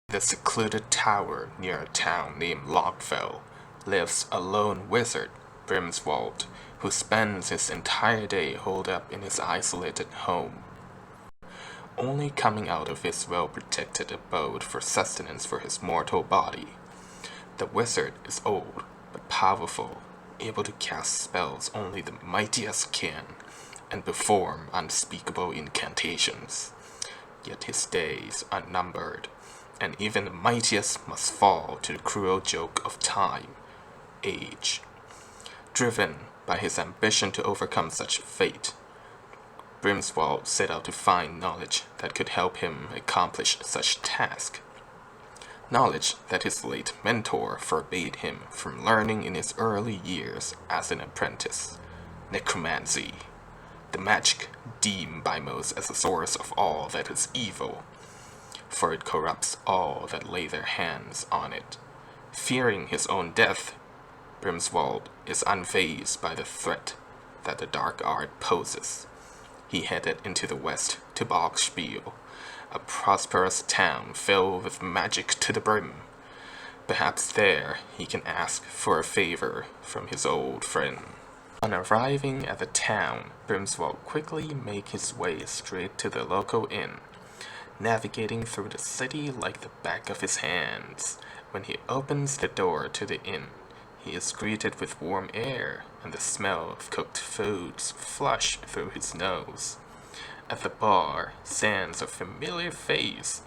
The secluded tower near a town named Lockville lives a lone wizard, Brimswald, who spends his entire day holed up in his isolated home, only coming out of his well-protected abode for sustenance for his mortal body. The wizard is old, but powerful, able to cast spells only the mightiest can, and perform unspeakable incantations. Yet his days are numbered, and even the mightiest must fall to the cruel joke of time, age. Driven by his ambition to overcome such fate, Brimswald set out to find knowledge that could help him accomplish such task. Knowledge that his late mentor forbade him from learning in his early years as an apprentice. Necromancy, the magic deemed by most as the source of all that is evil, for it corrupts all that lay their hands on it. Fearing his own death, Brimswald is unfazed by the threat that the dark art poses. He headed into the west to Bogspiel, a prosperous town filled with magic to the brim. Perhaps there he can ask for a favor from his old friend. On arriving at the town, Brimswald quickly makes his way straight to the local inn, navigating through the city like the back of his hands. When he opens the door to the inn, he is greeted with warm air and the smell of cooked foods flush through his nose. At the bar stands a familiar face.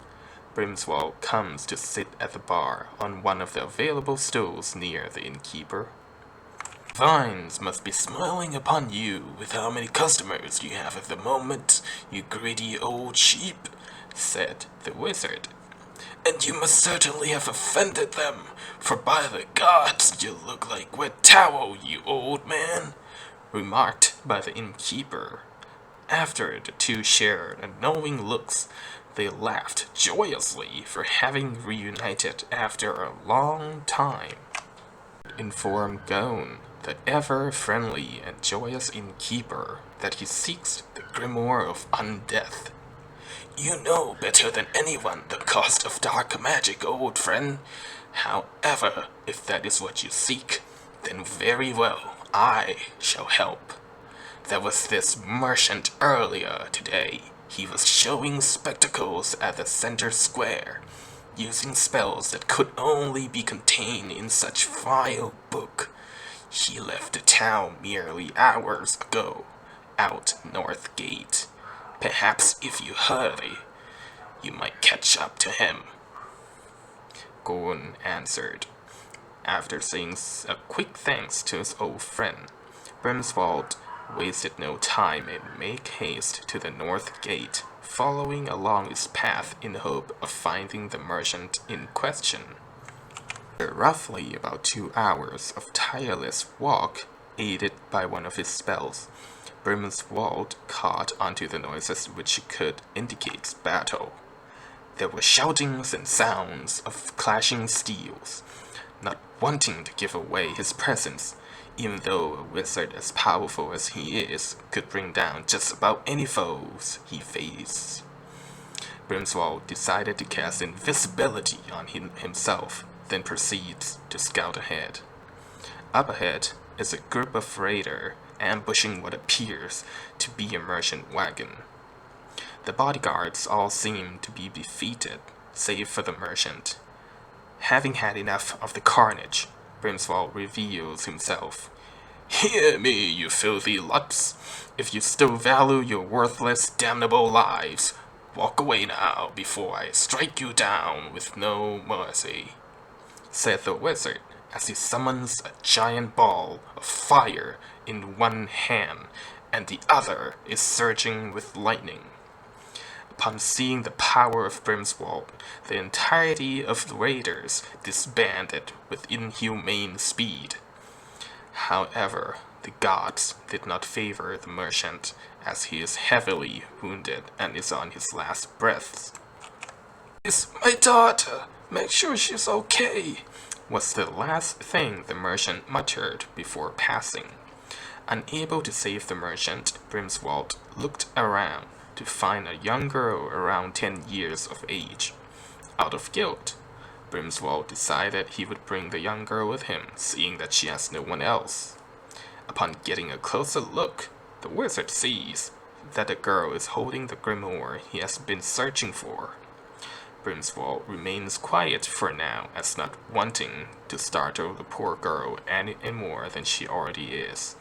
Brimswald comes to sit at the bar on one of the available stools near the innkeeper. Vines must be smiling upon you with how many customers you have at the moment, you greedy old sheep, said the wizard. And you must certainly have offended them, for by the gods, you look like wet towel, you old man, remarked by the innkeeper. After the two shared knowing looks, they laughed joyously for having reunited after a long time. Informed Gon, the ever-friendly and joyous innkeeper, that he seeks the grimoire of undeath. You know better than anyone the cost of dark magic, old friend. However, if that is what you seek, then very well, I shall help. There was this merchant earlier today. He was showing spectacles at the center square, using spells that could only be contained in such vile book. He left the town merely hours ago, out North Gate. Perhaps if you hurry, you might catch up to him. Gon answered. After saying a quick thanks to his old friend, Brimswald wasted no time and made haste to the North Gate, following along its path in the hope of finding the merchant in question. After roughly about 2 hours of tireless walk, aided by one of his spells, Brimswald caught onto the noises which could indicate battle. There were shoutings and sounds of clashing steels. Not wanting to give away his presence, even though a wizard as powerful as he is could bring down just about any foes he faced, Brimswald decided to cast invisibility on himself, then proceeds to scout ahead. Up ahead is a group of raiders ambushing what appears to be a merchant wagon. The bodyguards all seem to be defeated, save for the merchant. Having had enough of the carnage, Brimswald reveals himself. Hear me, you filthy luts! If you still value your worthless, damnable lives, walk away now before I strike you down with no mercy, said the wizard as he summons a giant ball of fire in one hand and the other is surging with lightning. Upon seeing the power of Brimswald, the entirety of the raiders disbanded with inhumane speed. However, the gods did not favor the merchant, as he is heavily wounded and is on his last breaths. It's my daughter. Make sure she's okay, was the last thing the merchant muttered before passing. Unable to save the merchant, Brimswald looked around to find a young girl around 10 years of age. Out of guilt, Brimswald decided he would bring the young girl with him, seeing that she has no one else. Upon getting a closer look, the wizard sees that the girl is holding the grimoire he has been searching for. Brimswald remains quiet for now, as not wanting to startle the poor girl any more than she already is.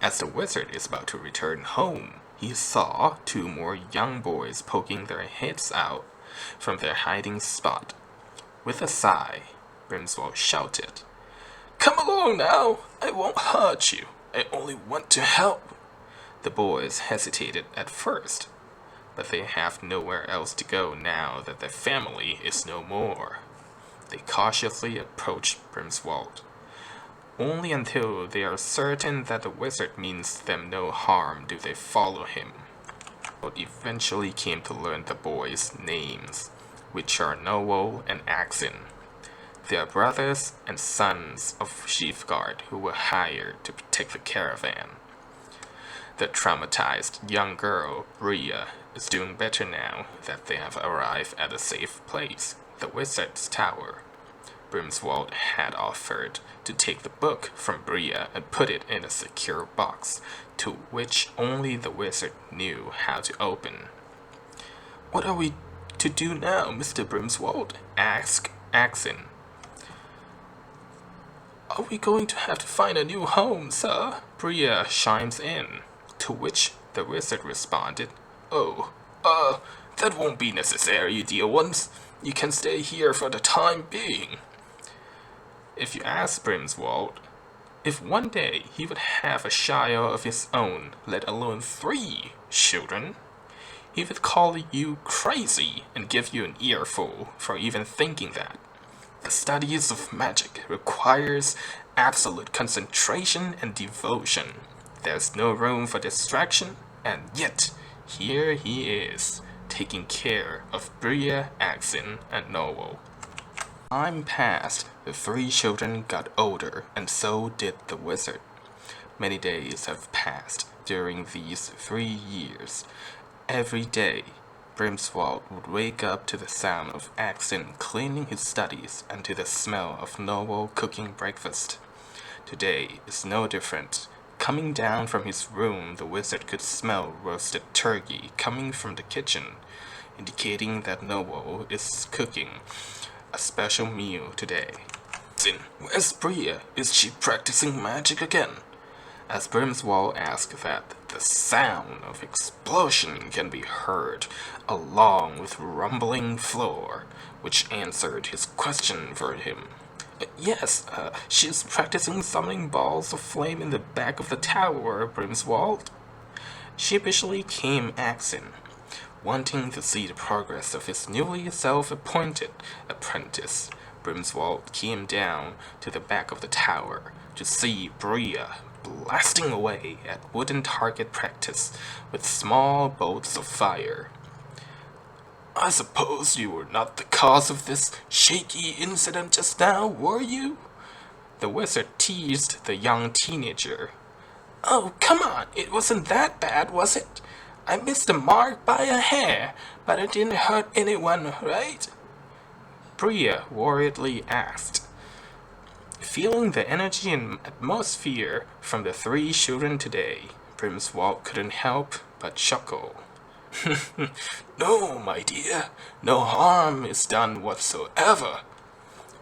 As the wizard is about to return home, he saw two more young boys poking their heads out from their hiding spot. With a sigh, Brimswald shouted, "Come along now! I won't hurt you. I only want to help." The boys hesitated at first, but they have nowhere else to go now that their family is no more. They cautiously approach Brimswald. Only until they are certain that the wizard means them no harm do they follow him. But eventually came to learn the boys' names, which are Noel and Axin. They are brothers and sons of Sheafguard who were hired to protect the caravan. The traumatized young girl, Bria, is doing better now that they have arrived at a safe place, the Wizard's Tower. Brimswald had offered to take the book from Bria and put it in a secure box, to which only the wizard knew how to open. "What are we to do now, Mr. Brimswald?" asked Axin. "Are we going to have to find a new home, sir?" Bria chimes in, to which the wizard responded, "Oh, that won't be necessary, dear ones. You can stay here for the time being." If you ask Brimswald if one day he would have a child of his own, let alone 3 children, he would call you crazy and give you an earful for even thinking that. The studies of magic requires absolute concentration and devotion. There's no room for distraction, and yet here he is, taking care of Bria, Axin, and Noel. Time passed, the 3 children got older, and so did the wizard. Many days have passed during these 3 years. Every day, Brimswald would wake up to the sound of Axin cleaning his studies and to the smell of Noel cooking breakfast. Today is no different. Coming down from his room, the wizard could smell roasted turkey coming from the kitchen, indicating that Noel is cooking a special meal today. "Where's Bria? Is she practicing magic again?" As Brimswald asked that, the sound of explosion can be heard, along with rumbling floor, which answered his question for him. "Yes, she's practicing summoning balls of flame in the back of the tower, Brimswald." Sheepishly came Axin, wanting to see the progress of his newly self-appointed apprentice. Brimswald came down to the back of the tower to see Bria blasting away at wooden target practice with small bolts of fire. "I suppose you were not the cause of this shaky incident just now, were you?" The wizard teased the young teenager. "Oh, come on, it wasn't that bad, was it? I missed the mark by a hair, but it didn't hurt anyone, right?" Bria worriedly asked. Feeling the energy and atmosphere from the 3 children today, Brimswald couldn't help but chuckle. "No, my dear, no harm is done whatsoever."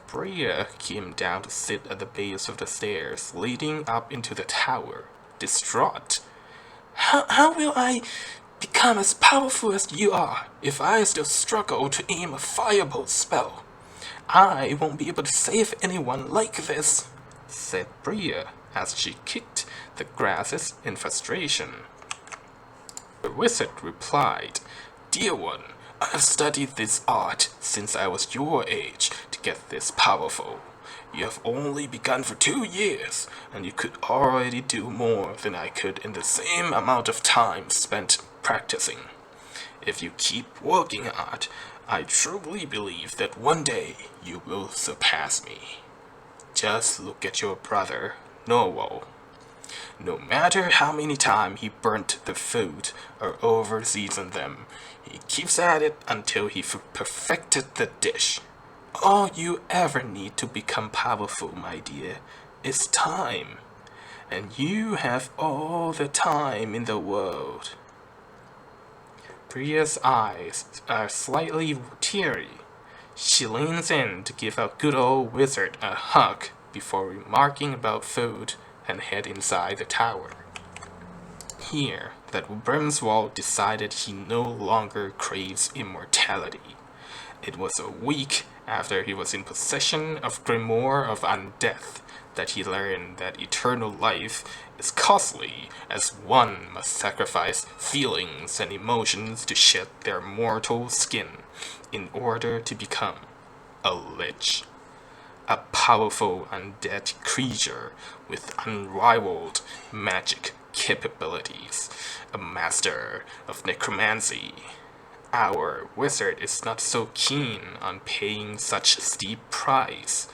Bria came down to sit at the base of the stairs leading up into the tower, distraught. How will I become as powerful as you are if I still struggle to aim a firebolt spell? I won't be able to save anyone like this," said Bria as she kicked the grasses in frustration. The wizard replied, "Dear one, I have studied this art since I was your age to get this powerful. You have only begun for 2 years, and you could already do more than I could in the same amount of time spent practicing. If you keep working hard, I truly believe that one day you will surpass me. Just look at your brother, Noel." No matter how many times he burnt the food or over-seasoned them, he keeps at it until he perfected the dish. All you ever need to become powerful, my dear, is time. And you have all the time in the world. Bria's eyes are slightly teary. She leans in to give our good old wizard a hug before remarking about food and head inside the tower. Here, that Brimswald decided he no longer craves immortality. It was a week after he was in possession of Grimoire of Undeath that he learned that eternal life is costly, as one must sacrifice feelings and emotions to shed their mortal skin in order to become a lich. A powerful undead creature with unrivaled magic capabilities, a master of necromancy. Our wizard is not so keen on paying such a steep price,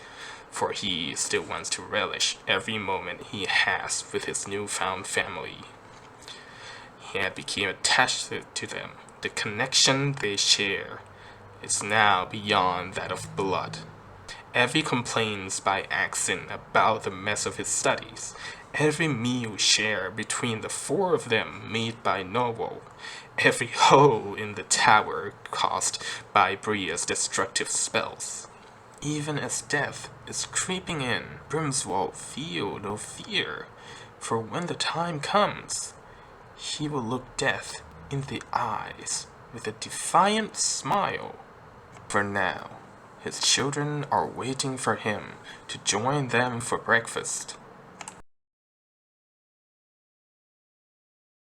for he still wants to relish every moment he has with his newfound family. He had become attached to them. The connection they share is now beyond that of blood. Evie complains by accent about the mess of his studies. Every meal shared between the four of them made by Noel. Every hole in the tower caused by Bria's destructive spells. Even as death is creeping in, Brimswald feel no fear, for when the time comes, he will look death in the eyes with a defiant smile. For now, his children are waiting for him to join them for breakfast.